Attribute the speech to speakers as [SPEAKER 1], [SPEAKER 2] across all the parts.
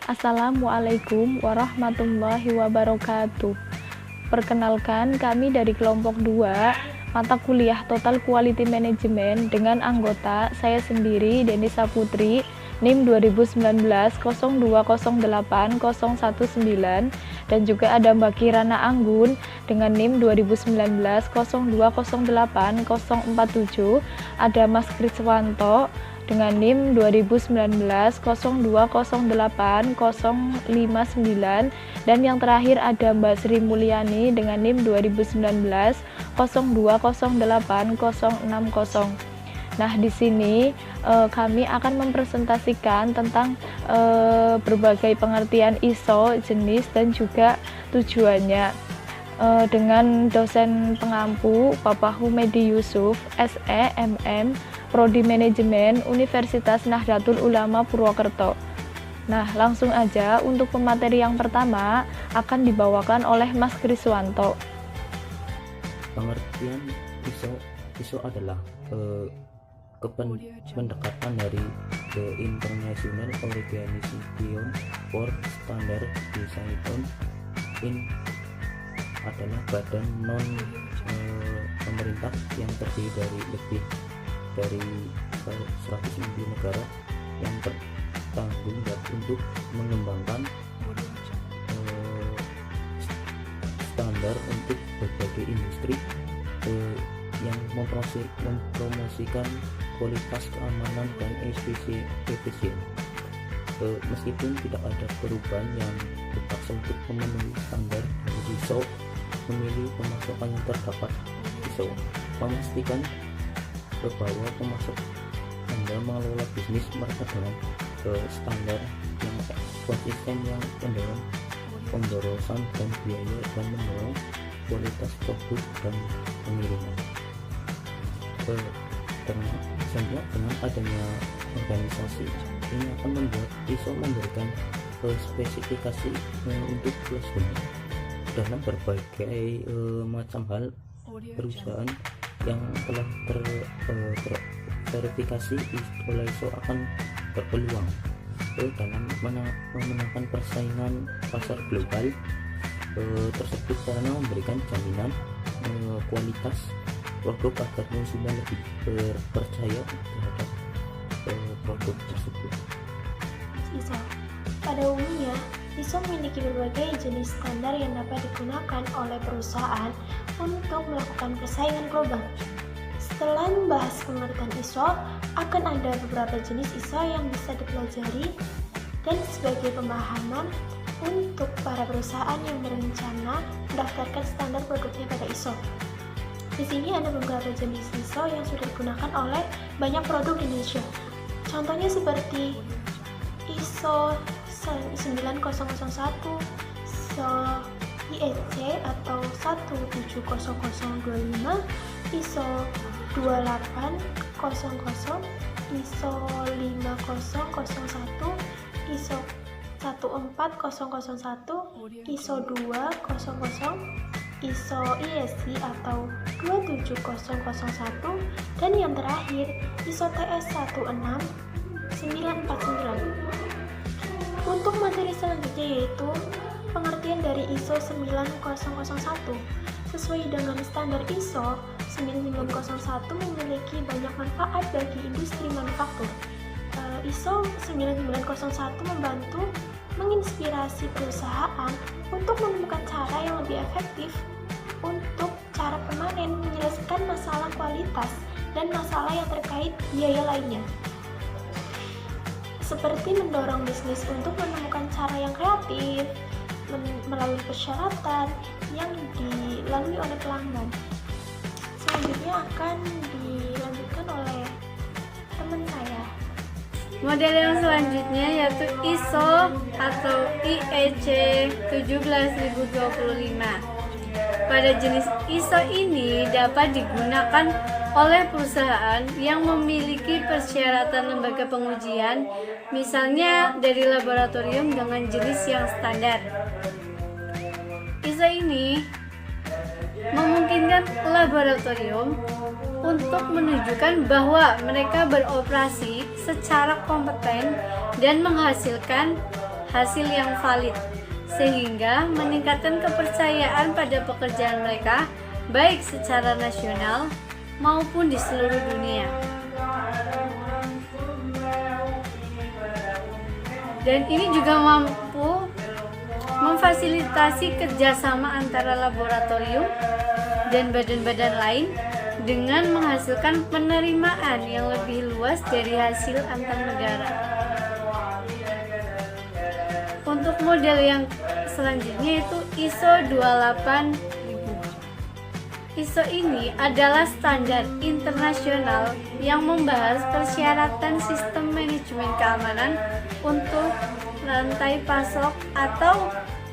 [SPEAKER 1] Assalamualaikum warahmatullahi wabarakatuh. Perkenalkan, kami dari kelompok 2 mata kuliah Total Quality Management dengan anggota saya sendiri Denisa Putri, NIM 2019 0208 019, dan juga ada Mbak Kirana Anggun dengan NIM 2019 0208 047, ada Mas Kriswanto dengan NIM 2019 0208 059, dan yang terakhir ada Mbak Sri Mulyani dengan NIM 2019 0208 060. Nah, di sini kami akan mempresentasikan tentang berbagai pengertian ISO, jenis, dan juga tujuannya dengan dosen pengampu Bapak Humedi Yusuf, SE, MM, Prodi Manajemen Universitas Nahdlatul Ulama Purwokerto. Nah, langsung aja untuk pemateri yang pertama akan dibawakan oleh Mas Kriswanto.
[SPEAKER 2] Pengertian ISO adalah pendekatan dari The International Organization for Standardization in adalah badan non pemerintah yang terdiri dari lebih dari 190 negara yang bertanggung jawab untuk mengembangkan standar untuk berbagai industri yang mempromosikan kualitas, keamanan, dan efisien. Meskipun tidak ada perubahan yang terpaksa untuk memenuhi standar ISO, memilih pemasakan yang terdapat ISO memastikan bahwa pemasok Anda mengelola bisnis mereka dengan standar yang konsisten, yang mendorong pemborosan dan biaya, dan mendorong kualitas produk dan pengiriman. Dengan adanya organisasi ini akan membuat ISO memberikan spesifikasi untuk kelas dalam berbagai macam hal. Perusahaan yang telah terverifikasi oleh ISO akan berpeluang dalam memenangkan persaingan pasar global tersebut karena memberikan jaminan kualitas produk agar konsumen lebih percaya terhadap produk tersebut.
[SPEAKER 3] ISO pada umumnya, ISO memiliki berbagai jenis standar yang dapat digunakan oleh perusahaan untuk melakukan persaingan global. Setelah membahas pengertian ISO, akan ada beberapa jenis ISO yang bisa dipelajari dan sebagai pemahaman untuk para perusahaan yang berencana mendaftarkan standar produknya pada ISO. Di sini ada beberapa jenis ISO yang sudah digunakan oleh banyak produk di Indonesia. Contohnya seperti ISO 9001, ISO IEC atau 1700025, ISO 2800, ISO 5001, ISO 14001, ISO 200, ISO ISC atau 27001, dan yang terakhir ISO TS 16949. Untuk materi selanjutnya yaitu pengertian dari ISO 9001. Sesuai dengan standar ISO 9901 memiliki banyak manfaat bagi industri manufaktur. ISO 9901 membantu menginspirasi perusahaan untuk menemukan cara yang lebih efektif untuk cara permanen menyelesaikan masalah kualitas dan masalah yang terkait biaya lainnya, seperti mendorong bisnis untuk menemukan cara yang kreatif melalui persyaratan yang dilalui oleh pelanggan. Selanjutnya akan dilanjutkan oleh teman saya.
[SPEAKER 4] Model yang selanjutnya yaitu ISO atau IEC 17025. Pada jenis ISO ini dapat digunakan oleh perusahaan yang memiliki persyaratan lembaga pengujian, misalnya dari laboratorium dengan jenis yang standar. ISO ini memungkinkan laboratorium untuk menunjukkan bahwa mereka beroperasi secara kompeten dan menghasilkan hasil yang valid, sehingga meningkatkan kepercayaan pada pekerjaan mereka baik secara nasional maupun di seluruh dunia. Dan ini juga mampu memfasilitasi kerjasama antara laboratorium dan badan-badan lain dengan menghasilkan penerimaan yang lebih luas dari hasil antar negara. Untuk model yang selanjutnya itu ISO 28000. ISO ini adalah standar internasional yang membahas persyaratan sistem manajemen keamanan untuk rantai pasok, atau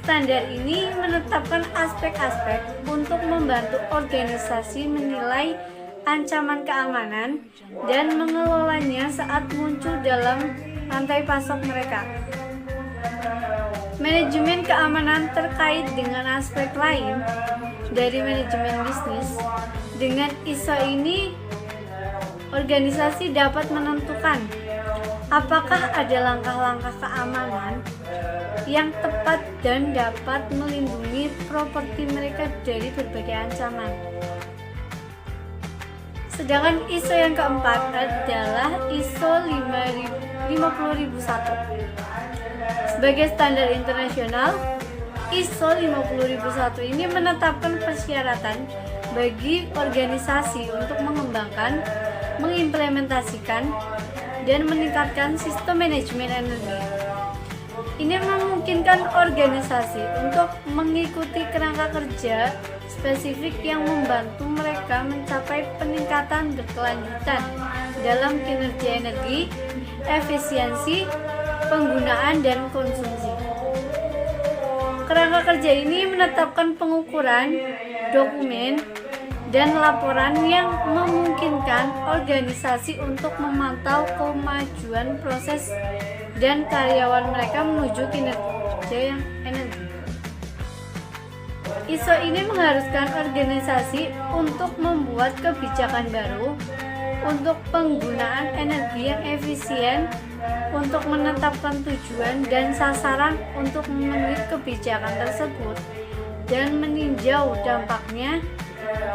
[SPEAKER 4] standar ini menetapkan aspek-aspek untuk membantu organisasi menilai ancaman keamanan dan mengelolanya saat muncul dalam rantai pasok mereka. Manajemen keamanan terkait dengan aspek lain dari manajemen bisnis. Dengan ISO ini, organisasi dapat menentukan apakah ada langkah-langkah keamanan yang tepat dan dapat melindungi properti mereka dari berbagai ancaman. Sedangkan ISO yang keempat adalah ISO 50001. Sebagai standar internasional, ISO 50001 ini menetapkan persyaratan bagi organisasi untuk mengembangkan, mengimplementasikan, dan meningkatkan sistem manajemen energi. Ini memungkinkan organisasi untuk mengikuti kerangka kerja spesifik yang membantu mereka mencapai peningkatan berkelanjutan dalam kinerja energi, efisiensi, penggunaan, dan konsumsi. Kerangka kerja ini menetapkan pengukuran, dokumen, dan laporan yang memungkinkan organisasi untuk memantau kemajuan proses dan karyawan mereka menuju kinerja yang energi. ISO ini mengharuskan organisasi untuk membuat kebijakan baru untuk penggunaan energi yang efisien, untuk menetapkan tujuan dan sasaran untuk memenuhi kebijakan tersebut, dan meninjau dampaknya,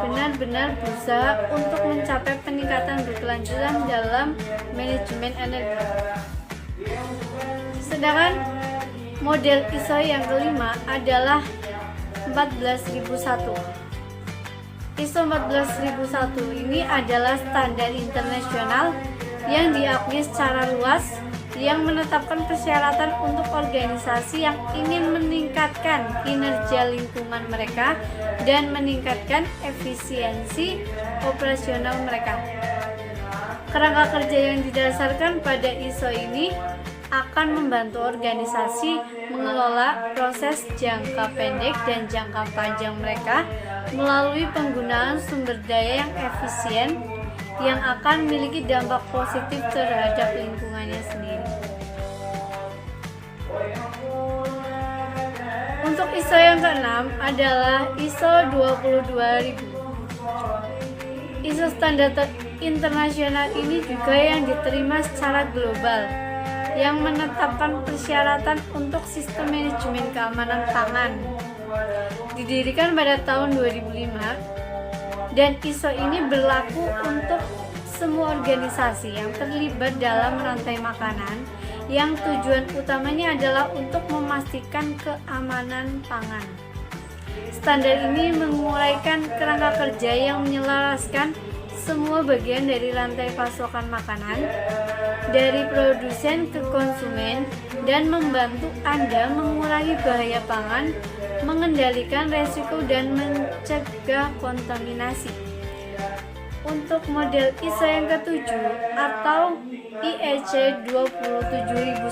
[SPEAKER 4] benar-benar berusaha untuk mencapai peningkatan berkelanjutan dalam manajemen energi. Sedangkan model ISO yang kelima adalah 14001. ISO 14001 ini adalah standar internasional yang diakui secara luas, yang menetapkan persyaratan untuk organisasi yang ingin meningkatkan kinerja lingkungan mereka dan meningkatkan efisiensi operasional mereka. Kerangka kerja yang didasarkan pada ISO ini akan membantu organisasi mengelola proses jangka pendek dan jangka panjang mereka melalui penggunaan sumber daya yang efisien, yang akan memiliki dampak positif terhadap lingkungannya sendiri. Untuk ISO yang keenam adalah ISO 22000. ISO standar internasional ini juga yang diterima secara global, yang menetapkan persyaratan untuk sistem manajemen keamanan pangan. Didirikan pada tahun 2005, dan ISO ini berlaku untuk semua organisasi yang terlibat dalam rantai makanan, yang tujuan utamanya adalah untuk memastikan keamanan pangan. Standar ini menguraikan kerangka kerja yang menyelaraskan semua bagian dari rantai pasokan makanan, dari produsen ke konsumen, dan membantu Anda mengurangi bahaya pangan, mengendalikan resiko, dan mencegah kontaminasi. Untuk model ISO yang ketujuh atau IEC 27001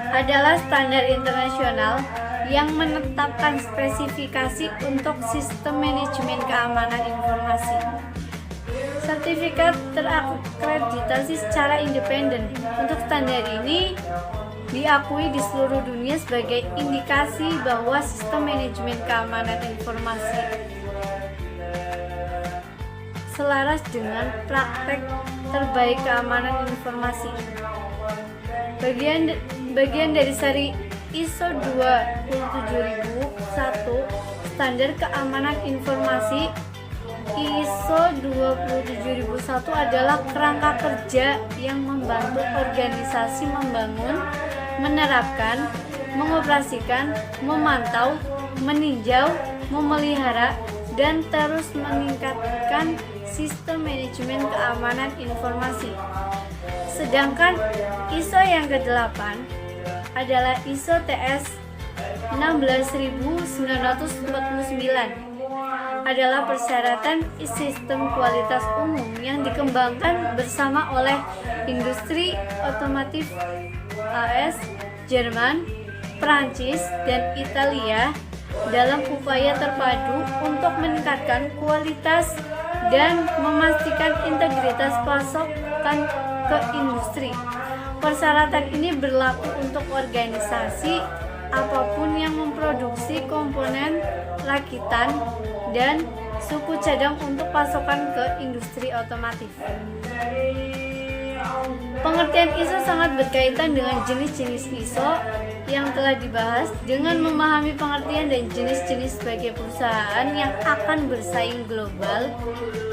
[SPEAKER 4] adalah standar internasional yang menetapkan spesifikasi untuk sistem manajemen keamanan informasi. Sertifikat terakreditasi secara independen. Untuk standar ini diakui di seluruh dunia sebagai indikasi bahwa sistem manajemen keamanan informasi selaras dengan praktek terbaik keamanan informasi. Bagian bagian dari seri ISO 27001 standar keamanan informasi. ISO 27001 adalah kerangka kerja yang membantu organisasi membangun, menerapkan, mengoperasikan, memantau, meninjau, memelihara, dan terus meningkatkan sistem manajemen keamanan informasi. Sedangkan ISO yang ke-8 adalah ISO TS 16949 adalah persyaratan sistem kualitas umum yang dikembangkan bersama oleh industri otomotif AS, Jerman, Prancis, dan Italia dalam upaya terpadu untuk meningkatkan kualitas dan memastikan integritas pasokan ke industri. Persyaratan ini berlaku untuk organisasi apapun yang memproduksi komponen rakitan dan suku cadang untuk pasokan ke industri otomotif. Pengertian ISO sangat berkaitan dengan jenis-jenis ISO yang telah dibahas. Dengan memahami pengertian dan jenis-jenis sebagai perusahaan yang akan bersaing global,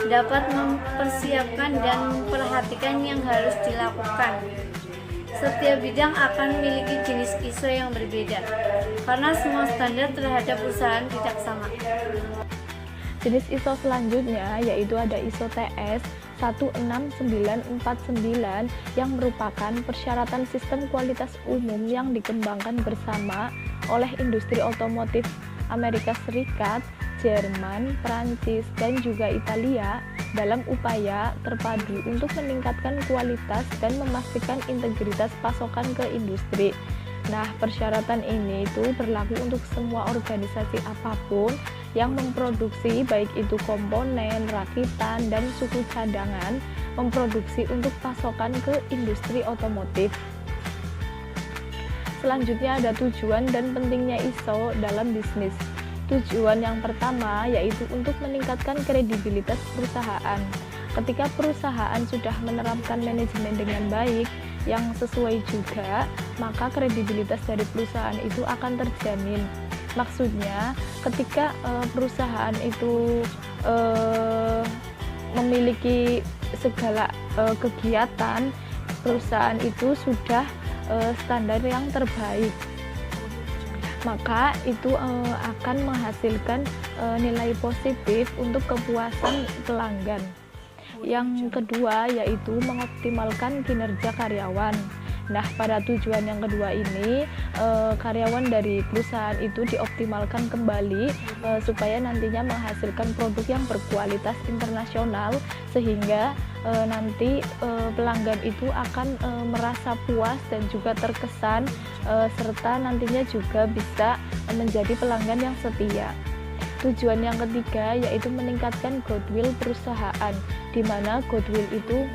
[SPEAKER 4] dapat mempersiapkan dan memperhatikan yang harus dilakukan. Setiap bidang akan memiliki jenis ISO yang berbeda, karena semua standar terhadap perusahaan tidak sama.
[SPEAKER 1] Jenis ISO selanjutnya yaitu ada ISO TS 16949 yang merupakan persyaratan sistem kualitas umum yang dikembangkan bersama oleh industri otomotif Amerika Serikat, Jerman, Prancis, dan juga Italia dalam upaya terpadu untuk meningkatkan kualitas dan memastikan integritas pasokan ke industri. Nah, persyaratan ini itu berlaku untuk semua organisasi apapun yang memproduksi baik itu komponen, rakitan, dan suku cadangan memproduksi untuk pasokan ke industri otomotif. Selanjutnya ada tujuan dan pentingnya ISO dalam bisnis. Tujuan yang pertama yaitu untuk meningkatkan kredibilitas perusahaan. Ketika perusahaan sudah menerapkan manajemen dengan baik yang sesuai juga, maka kredibilitas dari perusahaan itu akan terjamin. Maksudnya, ketika perusahaan itu memiliki segala kegiatan, perusahaan itu sudah standar yang terbaik, maka itu akan menghasilkan nilai positif untuk kepuasan pelanggan. Yang kedua yaitu mengoptimalkan kinerja karyawan. Nah, pada tujuan yang kedua ini karyawan dari perusahaan itu dioptimalkan kembali supaya nantinya menghasilkan produk yang berkualitas internasional, sehingga nanti pelanggan itu akan merasa puas dan juga terkesan, serta nantinya juga bisa menjadi pelanggan yang setia. Tujuan yang ketiga yaitu meningkatkan goodwill perusahaan, di mana goodwill itu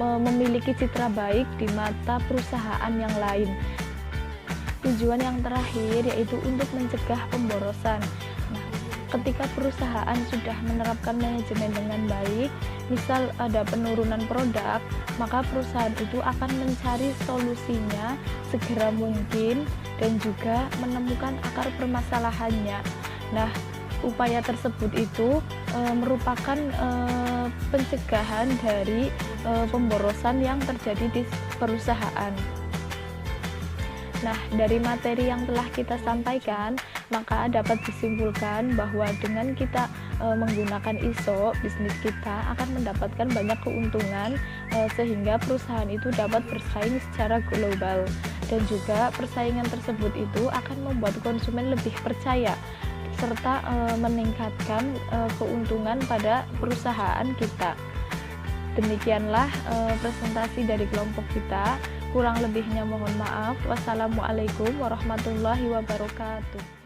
[SPEAKER 1] memiliki citra baik di mata perusahaan yang lain. Tujuan yang terakhir yaitu untuk mencegah pemborosan. Nah, ketika perusahaan sudah menerapkan manajemen dengan baik, misal ada penurunan produk, maka perusahaan itu akan mencari solusinya segera mungkin dan juga menemukan akar permasalahannya. Nah, upaya tersebut itu merupakan pencegahan dari pemborosan yang terjadi di perusahaan. Nah, dari materi yang telah kita sampaikan, maka dapat disimpulkan bahwa dengan kita menggunakan ISO, bisnis kita akan mendapatkan banyak keuntungan sehingga perusahaan itu dapat bersaing secara global, dan juga persaingan tersebut itu akan membuat konsumen lebih percaya serta meningkatkan keuntungan pada perusahaan kita. Demikianlah presentasi dari kelompok kita. Kurang lebihnya mohon maaf. Wassalamualaikum warahmatullahi wabarakatuh.